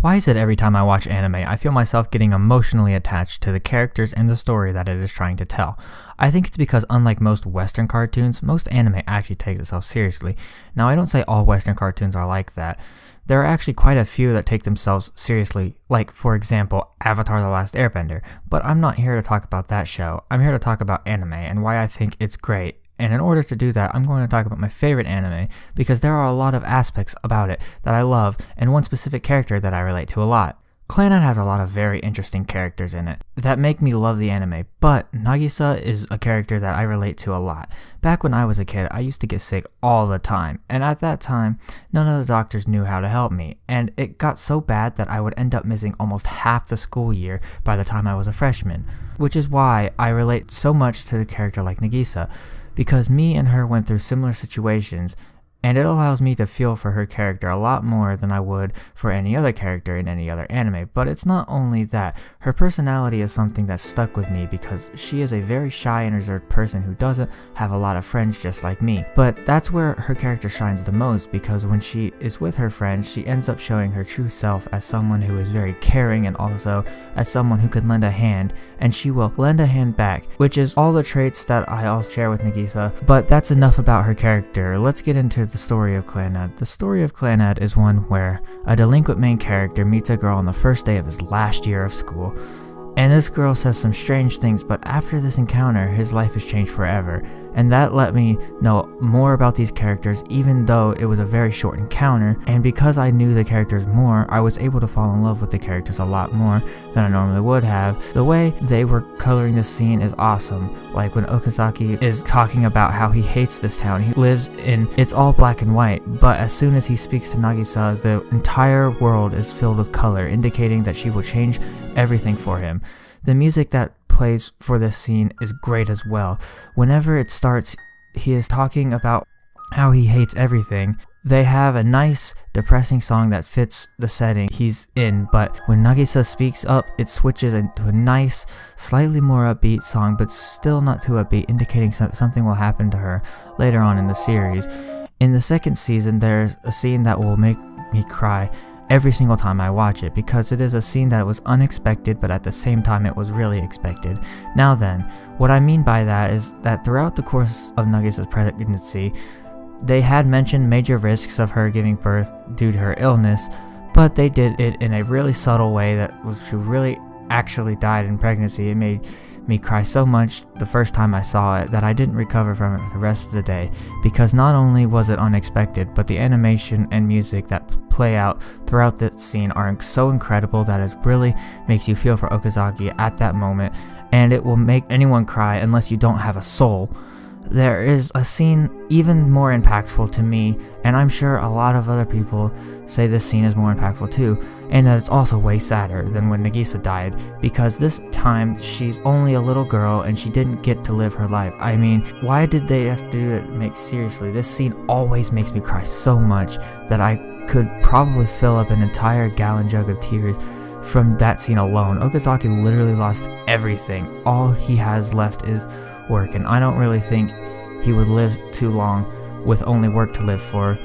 Why is it every time I watch anime, I feel myself getting emotionally attached to the characters and the story that it is trying to tell? I think it's because unlike most Western cartoons, most anime actually takes itself seriously. Now, I don't say all Western cartoons are like that. There are actually quite a few that take themselves seriously, like, for example, Avatar: The Last Airbender. But I'm not here to talk about that show. I'm here to talk about anime and why I think it's great. And in order to do that, I'm going to talk about my favorite anime, because there are a lot of aspects about it that I love, and one specific character that I relate to a lot. Clannad has a lot of very interesting characters in it that make me love the anime, but Nagisa is a character that I relate to a lot. Back when I was a kid, I used to get sick all the time, and at that time, none of the doctors knew how to help me, and it got so bad that I would end up missing almost half the school year by the time I was a freshman, which is why I relate so much to the character like Nagisa, because me and her went through similar situations, and it allows me to feel for her character a lot more than I would for any other character in any other anime. But it's not only that, her personality is something that stuck with me because she is a very shy and reserved person who doesn't have a lot of friends just like me. But that's where her character shines the most, because when she is with her friends, she ends up showing her true self as someone who is very caring and also as someone who could lend a hand, and she will lend a hand back, which is all the traits that I all share with Nagisa. But that's enough about her character. Let's get into the story of Clannad. The story of Clannad is one where a delinquent main character meets a girl on the first day of his last year of school. And this girl says some strange things, but after this encounter, his life has changed forever. And that let me know more about these characters, even though it was a very short encounter. And because I knew the characters more, I was able to fall in love with the characters a lot more than I normally would have. The way they were coloring the scene is awesome. Like when Okazaki is talking about how he hates this town. He lives in, it's all black and white, but as soon as he speaks to Nagisa, the entire world is filled with color, indicating that she will change everything for him. The music that plays for this scene is great as well. Whenever it starts, he is talking about how he hates everything. They have a nice, depressing song that fits the setting he's in, but when Nagisa speaks up, it switches into a nice, slightly more upbeat song, but still not too upbeat, indicating something will happen to her later on in the series. In the second season, there's a scene that will make me cry every single time I watch it, because it is a scene that was unexpected, but at the same time it was really expected. Now then, what I mean by that is that throughout the course of Nagisa's pregnancy, they had mentioned major risks of her giving birth due to her illness, but they did it in a really subtle way that she really actually died in pregnancy. It made me cry so much the first time I saw it that I didn't recover from it for the rest of the day, because not only was it unexpected, but the animation and music that play out throughout this scene are so incredible that it really makes you feel for Okazaki at that moment, and it will make anyone cry unless you don't have a soul. There is a scene even more impactful to me, and I'm sure a lot of other people say this scene is more impactful too, and that it's also way sadder than when Nagisa died, because this time she's only a little girl and she didn't get to live her life. I mean, why did they have to do it? Make seriously, this scene always makes me cry so much that I could probably fill up an entire gallon jug of tears from that scene alone. Okazaki literally lost everything. All he has left is work, and I don't really think he would live too long with only work to live for.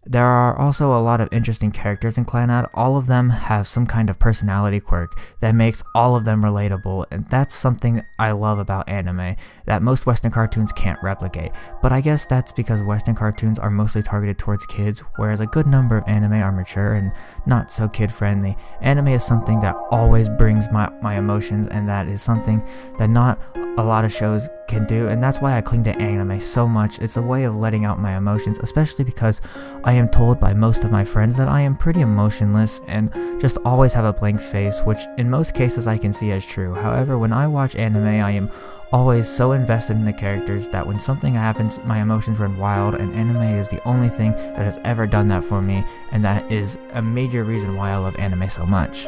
There are also a lot of interesting characters in Clannad. All of them have some kind of personality quirk that makes all of them relatable, and that's something I love about anime that most Western cartoons can't replicate. But I guess that's because Western cartoons are mostly targeted towards kids, whereas a good number of anime are mature and not so kid-friendly. Anime is something that always brings my emotions, and that is something that not a lot of shows can do, and that's why I cling to anime so much. It's a way of letting out my emotions, especially because I am told by most of my friends that I am pretty emotionless and just always have a blank face, which in most cases I can see as true. However, when I watch anime, I am always so invested in the characters that when something happens, my emotions run wild, and anime is the only thing that has ever done that for me, and that is a major reason why I love anime so much.